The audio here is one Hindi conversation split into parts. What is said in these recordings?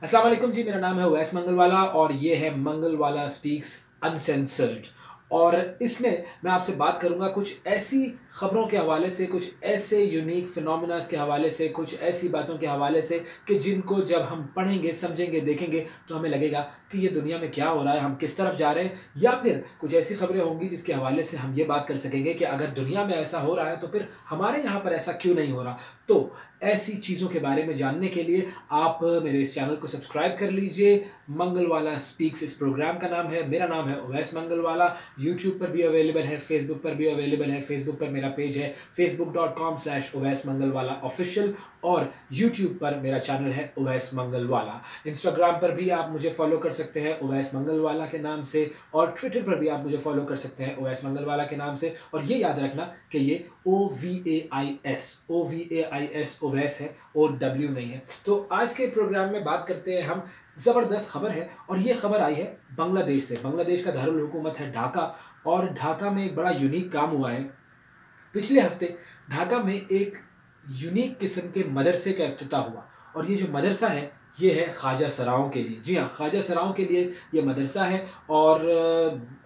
अस्सलाम वालेकुम जी, मेरा नाम है उवैस मंगलवाला और ये है मंगलवाला स्पीक्स अनसेंसर्ड। और इसमें मैं आपसे बात करूंगा कुछ ऐसी खबरों के हवाले से, कुछ ऐसे यूनिक फिनोमिनास के हवाले से, कुछ ऐसी बातों के हवाले से कि जिनको जब हम पढ़ेंगे, समझेंगे, देखेंगे तो हमें लगेगा कि ये दुनिया में क्या हो रहा है, हम किस तरफ जा रहे हैं। या फिर कुछ ऐसी खबरें होंगी जिसके हवाले से हम ये बात कर सकेंगे कि अगर दुनिया में ऐसा हो रहा है तो फिर हमारे यहाँ पर ऐसा क्यों नहीं हो रहा। तो ऐसी चीज़ों के बारे में जानने के लिए आप मेरे इस चैनल को सब्सक्राइब कर लीजिए। मंगलवाला स्पीक्स इस प्रोग्राम का नाम है। मेरा नाम है उवैस मंगलवाला। यूट्यूब पर भी अवेलेबल है, फेसबुक पर भी अवेलेबल है। फेसबुक पर मेरा पेज है facebook.com/उवैस मंगलवाला ऑफिशियल, और यूट्यूब पर मेरा चैनल है उवैस मंगलवाला। इंस्टाग्राम पर भी आप मुझे फॉलो कर सकते हैं उवैस मंगलवाला के नाम से, और ट्विटर पर भी आप मुझे फॉलो कर सकते हैं उवैस मंगलवाला के नाम से। और ये याद रखना कि ये OVAIS उवैस है, OW नहीं है। तो आज के प्रोग्राम में बात करते हैं हम, ज़बरदस्त खबर है और ये खबर आई है बांग्लादेश से। बांग्लादेश का दारुल हुकूमत है ढाका, और ढाका में एक बड़ा यूनिक काम हुआ है। पिछले हफ्ते ढाका में एक यूनिक किस्म के मदरसे का इफ्तिताह हुआ, और ये जो मदरसा है ये है ख्वाजा सराओं के लिए। जी हाँ, ख्वाजा सराओं के लिए ये मदरसा है। और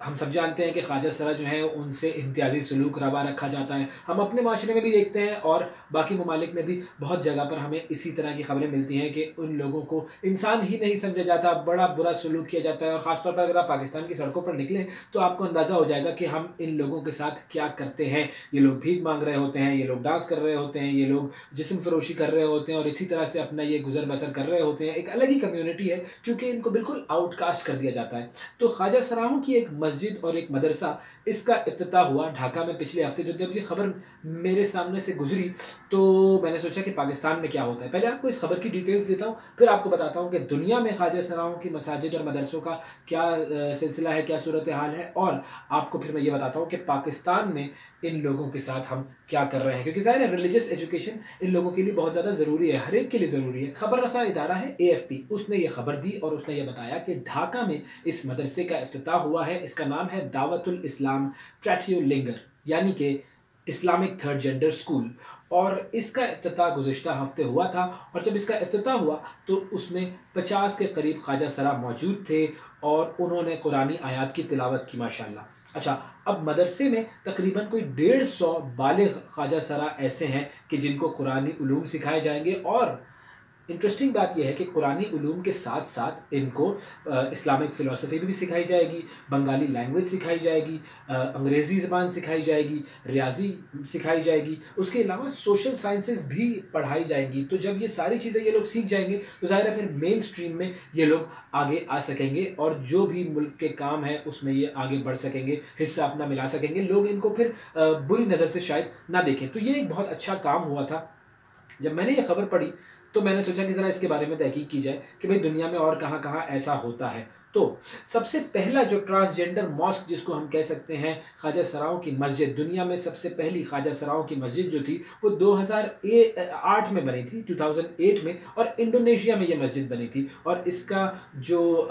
हम सब जानते हैं कि ख्वाजा सरा जो हैं उनसे इम्तियाजी सलूक रवा रखा जाता है। हम अपने माशरे में भी देखते हैं और बाकी ममालिक में भी बहुत जगह पर हमें इसी तरह की खबरें मिलती हैं कि उन लोगों को इंसान ही नहीं समझा जाता, बड़ा बुरा सलूक किया जाता है। और ख़ासतौर पर अगर आप पाकिस्तान की सड़कों पर निकलें तो आपको अंदाज़ा हो जाएगा कि हम इन लोगों के साथ क्या करते हैं। ये लोग भीख मांग रहे होते हैं, ये लोग डांस कर रहे होते हैं, ये लोग जिस्म फरोशी कर रहे होते हैं, और इसी तरह से अपना ये गुजर बसर कर रहे होते हैं। एक अलग ही कम्युनिटी है, क्योंकि इनको बिल्कुल आउटकास्ट कर दिया जाता है। तो ख्वाजा सराहों की एक मस्जिद और एक मदरसा, इसका इफ्तिताह हुआ ढाका में पिछले हफ्ते। जब ये खबर मेरे सामने से गुजरी तो मैंने सोचा कि पाकिस्तान में क्या होता है। पहले आपको इस खबर की डिटेल्स देता हूँ, फिर आपको बताता हूँ कि दुनिया में ख्वाजा सराहों की मसाजिद और मदरसों का क्या सिलसिला है, क्या सूरत हाल है। और आपको फिर मैं ये बताता हूँ कि पाकिस्तान में इन लोगों के साथ हम क्या कर रहे हैं, क्योंकि ज़ाहिर है रिलीजियस एजुकेशन इन लोगों के लिए बहुत ज़्यादा ज़रूरी है, हर एक के लिए ज़रूरी है। खबर रसा इदारा है AFP, उसने ये खबर दी और उसने ये बताया कि ढाका में इस मदरसे का इफ्तिताह हुआ है। इसका नाम है दावतुल इस्लाम ट्रैटियो लिंगर, यानी कि इस्लामिक थर्ड जेंडर स्कूल। और इसका इफ्तिताह गुज़िश्ता हफ्ते हुआ था, और जब इसका इफ्तिताह हुआ तो उसमें 50 के करीब ख्वाजा सरा मौजूद थे और उन्होंने कुरानी आयात की तिलावत की माशाल्लाह। अच्छा, अब मदरसे में तकरीबन कोई 150 बालिग ख्वाजा सरा ऐसे हैं कि जिनको कुरानी उलूम सिखाए जाएंगे। और इंटरेस्टिंग बात यह है कि कुरानी उलूम के साथ साथ इनको इस्लामिक फ़िलासफ़ी भी सिखाई जाएगी, बंगाली लैंग्वेज सिखाई जाएगी, अंग्रेज़ी ज़बान सिखाई जाएगी, रियाज़ी सिखाई जाएगी, उसके अलावा सोशल साइंसेस भी पढ़ाई जाएंगी। तो जब ये सारी चीज़ें ये लोग सीख जाएंगे तो ज़ाहिर है फिर मेन स्ट्रीम में ये लोग आगे आ सकेंगे, और जो भी मुल्क के काम है उसमें ये आगे बढ़ सकेंगे, हिस्सा अपना मिला सकेंगे। लोग इनको फिर बुरी नज़र से शायद ना देखें। तो ये एक बहुत अच्छा काम हुआ था। जब मैंने ये खबर पढ़ी तो मैंने सोचा कि ज़रा इसके बारे में तहकीक की जाए कि भाई दुनिया में और कहाँ कहाँ ऐसा होता है। तो सबसे पहला जो ट्रांसजेंडर मॉस्क जिसको हम कह सकते हैं, ख्वाजा सराओं की मस्जिद, दुनिया में सबसे पहली ख्वाजा सराओं की मस्जिद जो थी वो 2008 में बनी थी, 2008 में, और इंडोनेशिया में ये मस्जिद बनी थी। और इसका जो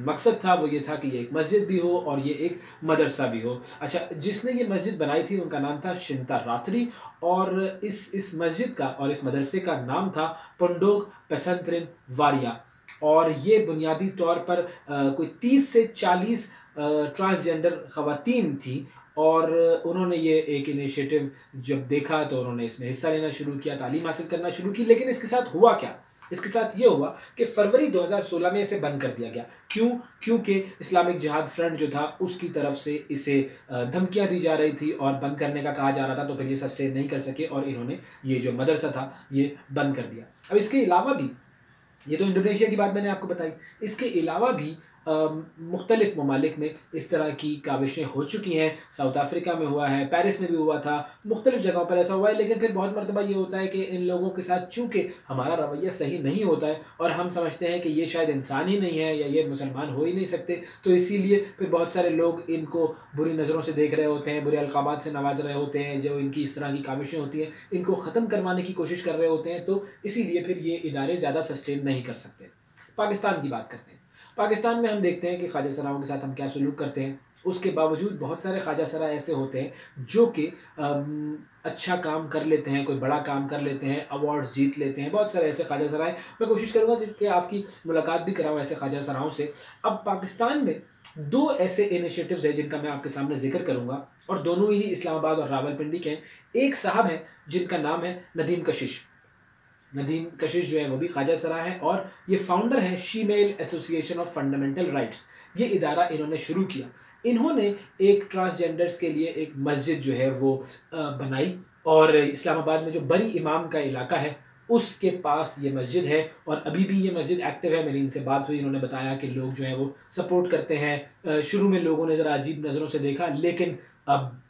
मकसद था वो ये था कि ये एक मस्जिद भी हो और ये एक मदरसा भी हो। अच्छा, जिसने ये मस्जिद बनाई थी उनका नाम था शिंता रात्रि, और इस मस्जिद का और इस मदरसे का नाम था पुंडोक पेसंत्रिन वारिया। और ये बुनियादी तौर पर कोई 30 से 40 ट्रांसजेंडर ख़वातीन थी, और उन्होंने ये एक इनिशिएटिव जब देखा तो उन्होंने इसमें हिस्सा लेना शुरू किया, तालीम हासिल करना शुरू की। लेकिन इसके साथ हुआ क्या? इसके साथ ये हुआ कि फरवरी 2016 में इसे बंद कर दिया गया। क्यों? क्योंकि इस्लामिक जिहाद फ्रंट जो था उसकी तरफ से इसे धमकियां दी जा रही थी और बंद करने का कहा जा रहा था, तो फिर ये सस्टेन नहीं कर सके और इन्होंने ये जो मदरसा था ये बंद कर दिया। अब इसके अलावा भी, ये तो इंडोनेशिया की बात मैंने आपको बताई, इसके अलावा भी मुख्तलिफ ममालिक में इस तरह की काविशें हो चुकी हैं। साउथ अफ्रीका में हुआ है, पेरिस में भी हुआ था, मुख्तलिफ जगहों पर ऐसा हुआ है। लेकिन फिर बहुत मरतबा ये होता है कि इन लोगों के साथ चूँकि हमारा रवैया सही नहीं होता है और हम समझते हैं कि ये शायद इंसान ही नहीं है या ये मुसलमान हो ही नहीं सकते, तो इसीलिए फिर बहुत सारे लोग इनको बुरी नज़रों से देख रहे होते हैं, बुरे अलक़ाबात से नवाज रहे होते हैं। जो इनकी इस तरह की काविशें होती हैं इनको ख़त्म करवाने की कोशिश कर रहे होते हैं, तो इसीलिए फिर ये इदारे ज़्यादा सस्टेन नहीं कर सकते। पाकिस्तान की बात करते हैं। पाकिस्तान में हम देखते हैं कि ख्वाजा सराओं के साथ हम क्या सलूक करते हैं। उसके बावजूद बहुत सारे ख्वाजा सराय ऐसे होते हैं जो कि अच्छा काम कर लेते हैं, कोई बड़ा काम कर लेते हैं, अवार्ड्स जीत लेते हैं। बहुत सारे ऐसे ख्वाजा सराय, मैं कोशिश करूँगा कि आपकी मुलाकात भी कराऊँ ऐसे ख्वाजा सरायों से। अब पाकिस्तान में 2 ऐसे इनिशिएटिव्स हैं जिनका मैं आपके सामने ज़िक्र करूँगा, और दोनों ही इस्लामाबाद और रावलपिंडी के हैं। एक साहब हैं जिनका नाम है नदीम कशिश। नदीम कशिश जो है वो भी ख्वाजा सराय हैं, और ये फाउंडर हैं shemale association of fundamental rights. ये इदारा इन्होंने शुरू किया। इन्होंने एक ट्रांसजेंडर्स के लिए एक मस्जिद जो है वो बनाई, और इस्लामाबाद में जो बरी इमाम का इलाका है उसके पास ये मस्जिद है, और अभी भी ये मस्जिद एक्टिव है। मेरी इनसे बात हुई, इन्होंने बताया कि लोग जो हैं वो सपोर्ट करते हैं। शुरू में लोगों ने ज़रा अजीब नज़रों से देखा, लेकिन अब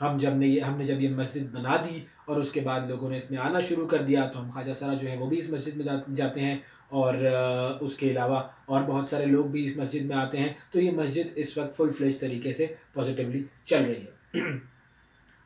हमने जब ये मस्जिद बना दी और उसके बाद लोगों ने इसमें आना शुरू कर दिया, तो हम ख्वाजा सरा जो है वो भी इस मस्जिद में जाते हैं, और उसके अलावा और बहुत सारे लोग भी इस मस्जिद में आते हैं। तो ये मस्जिद इस वक्त फुल फ्लेज तरीके से पॉजिटिवली चल रही है।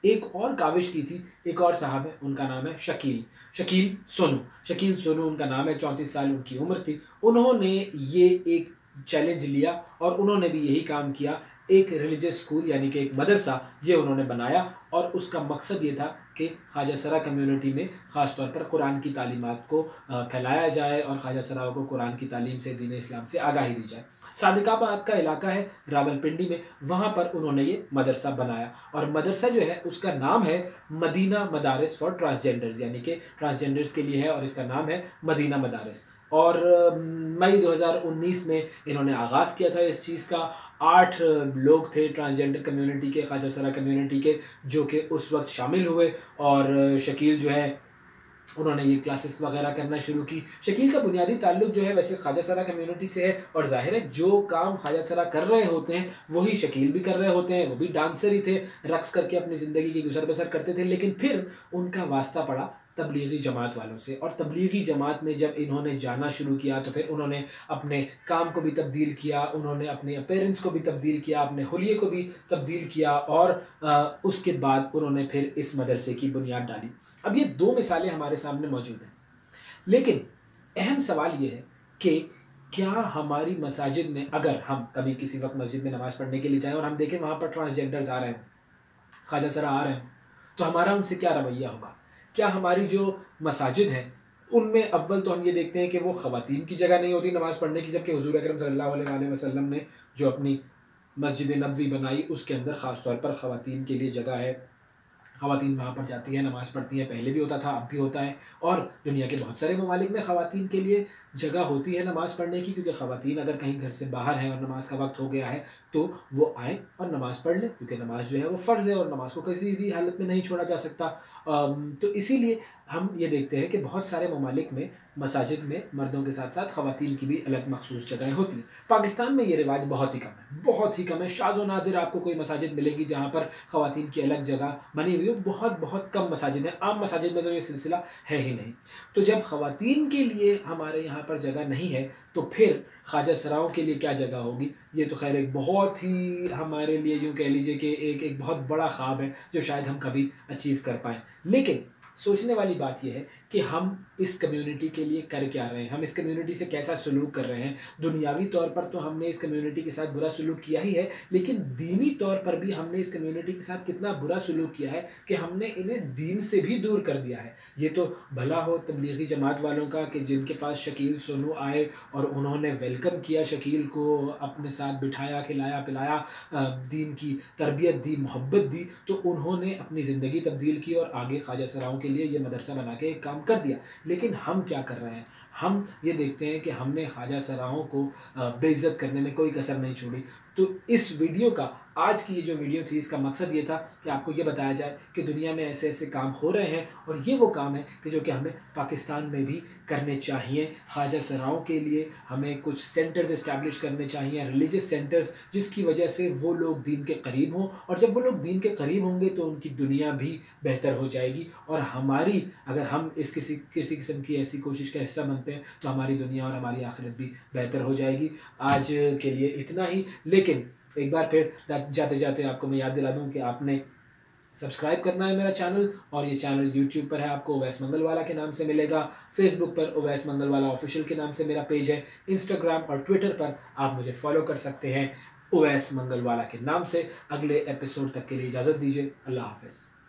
एक और काविश की थी, एक और साहब है, उनका नाम है शकील सोनू उनका नाम है। 34 साल उनकी उम्र थी। उन्होंने ये एक चैलेंज लिया और उन्होंने भी यही काम किया। एक रिलीजियस स्कूल यानी कि एक मदरसा ये उन्होंने बनाया, और उसका मकसद ये था कि ख्वाजा सरा कम्युनिटी में ख़ास तौर पर कुरान की तालीमात को फैलाया जाए, और ख्वाजा सराओं को कुरान की तालीम से, दीन इस्लाम से आगाही दी जाए। सादिकाबाद का इलाका है रावलपिंडी में, वहाँ पर उन्होंने ये मदरसा बनाया, और मदरसा जो है उसका नाम है मदीना मदारिस फॉर ट्रांसजेंडर्स, यानी कि ट्रांसजेंडर्स के लिए है, और इसका नाम है मदीना मदारिस। और मई 2019 में इन्होंने आगाज़ किया था इस चीज़ का। 8 लोग थे ट्रांसजेंडर कम्युनिटी के, ख्वाजा सरा कम्युनिटी के, जो कि उस वक्त शामिल हुए, और शकील जो है उन्होंने ये क्लासेस वगैरह करना शुरू की। शकील का बुनियादी ताल्लुक जो है वैसे ख्वाजा सरा कम्युनिटी से है, और जाहिर है जो काम ख्वाजा सरा कर रहे होते हैं वही शकील भी कर रहे होते हैं। वो भी डांसर ही थे, रक्स करके अपनी ज़िंदगी की गुजर बसर करते थे। लेकिन फिर उनका वास्ता पड़ा तबलीगी जमात वालों से, और तबलीगी जमात में जब इन्होंने जाना शुरू किया तो फिर उन्होंने अपने काम को भी तब्दील किया, उन्होंने अपने अपीयरेंस को भी तब्दील किया, अपने हुलिये को भी तब्दील किया, और उसके बाद उन्होंने फिर इस मदरसे की बुनियाद डाली। अब ये 2 मिसालें हमारे सामने मौजूद हैं, लेकिन अहम सवाल ये है कि क्या हमारी मसाजिद में, अगर हम कभी किसी वक्त मस्जिद में नमाज़ पढ़ने के लिए जाएँ और हम देखें वहाँ पर ट्रांसजेंडर्स आ रहे हों, ख्वाजा सरा आ रहे हों, तो हमारा उनसे क्या रवैया होगा? क्या हमारी जो मसाजिद हैं उनमें अव्वल तो हम ये देखते हैं कि वो ख़वातीन की जगह नहीं होती नमाज़ पढ़ने की, जबकि हुज़ूर अकरम सल्लल्लाहु अलैहि वसल्लम ने जो अपनी मस्जिद नबवी बनाई उसके अंदर ख़ास तौर पर ख़वातीन के लिए जगह है। ख़वातीन वहाँ पर जाती हैं, नमाज़ पढ़ती हैं। पहले भी होता था, अब भी होता है, और दुनिया के बहुत सारे ममालिक में ख़वातीन के लिए जगह होती है नमाज़ पढ़ने की, क्योंकि ख़वातीन अगर कहीं घर से बाहर हैं और नमाज का वक्त हो गया है तो वो आएँ और नमाज़ पढ़ लें, क्योंकि नमाज जो है वो फ़र्ज़ है, और नमाज को किसी भी हालत में नहीं छोड़ा जा सकता। तो इसीलिए हम ये देखते हैं कि बहुत सारे ममालिक में मसाजिद में मर्दों के साथ साथ ख़वातीन की भी अलग मखसूस जगहें होती हैं। पाकिस्तान में ये रिवाज बहुत ही कम है, बहुत ही कम है। शाज़ व नादिर आपको कोई मसाजिद मिलेगी जहाँ पर ख़वातीन की अलग जगह बनी हुई हो, बहुत बहुत कम मसाजिद हैं। आम मसाजिद में तो ये सिलसिला है ही नहीं। तो जब ख़वातीन के लिए हमारे यहाँ पर जगह नहीं है, तो फिर ख्वाजा सराओं के लिए क्या जगह होगी? ये तो खैर एक बहुत ही हमारे लिए यूँ कह लीजिए कि एक बहुत बड़ा ख्वाब है जो शायद हम कभी अचीव कर पाएँ। लेकिन सोचने वाली बात यह है कि हम इस कम्युनिटी के लिए कर क्या रहे हैं, हम इस कम्युनिटी से कैसा सलूक कर रहे हैं। दुनियावी तौर पर तो हमने इस कम्युनिटी के साथ बुरा सलूक किया ही है, लेकिन दीनी तौर पर भी हमने इस कम्युनिटी के साथ कितना बुरा सलूक किया है कि हमने इन्हें दीन से भी दूर कर दिया है। ये तो भला हो तबलीगी जमात वालों का कि जिनके पास शकील सोनू आए और उन्होंने वेलकम किया शकील को, अपने साथ बिठाया, खिलाया पिलाया, दीन की तरबियत दी, मोहब्बत दी, तो उन्होंने अपनी ज़िंदगी तब्दील की और आगे ख्वाजा सराओं के लिए ये मदरसा बना के एक काम कर दिया। लेकिन हम क्या कर रहे हैं? हम ये देखते हैं कि हमने ख्वाजा सराओं को बेइज्जत करने में कोई कसर नहीं छोड़ी। तो इस वीडियो का, आज की ये जो वीडियो थी, इसका मकसद ये था कि आपको ये बताया जाए कि दुनिया में ऐसे ऐसे काम हो रहे हैं, और ये वो काम है कि जो कि हमें पाकिस्तान में भी करने चाहिए। ख्वाजा सराओं के लिए हमें कुछ सेंटर्स इस्टेब्लिश करने चाहिए, रिलीजियस सेंटर्स, जिसकी वजह से वो लोग दीन के करीब हों, और जब वो लोग दीन के करीब होंगे तो उनकी दुनिया भी बेहतर हो जाएगी, और हमारी, अगर हम इस किसी किस्म की ऐसी कोशिश का हिस्सा बनते हैं तो हमारी दुनिया और हमारी आखिरत भी बेहतर हो जाएगी। आज के लिए इतना ही, लेकिन एक बार फिर जाते जाते आपको मैं याद दिला दूं कि आपने सब्सक्राइब करना है मेरा चैनल, और ये चैनल यूट्यूब पर है, आपको उवैस मंगलवाला के नाम से मिलेगा। फेसबुक पर उवैस मंगलवाला ऑफिशियल के नाम से मेरा पेज है। इंस्टाग्राम और ट्विटर पर आप मुझे फॉलो कर सकते हैं। उवैस मंगलवाला के नाम से। अगले एपिसोड तक के लिए इजाज़त दीजिए। अल्लाह हाफ़िज़।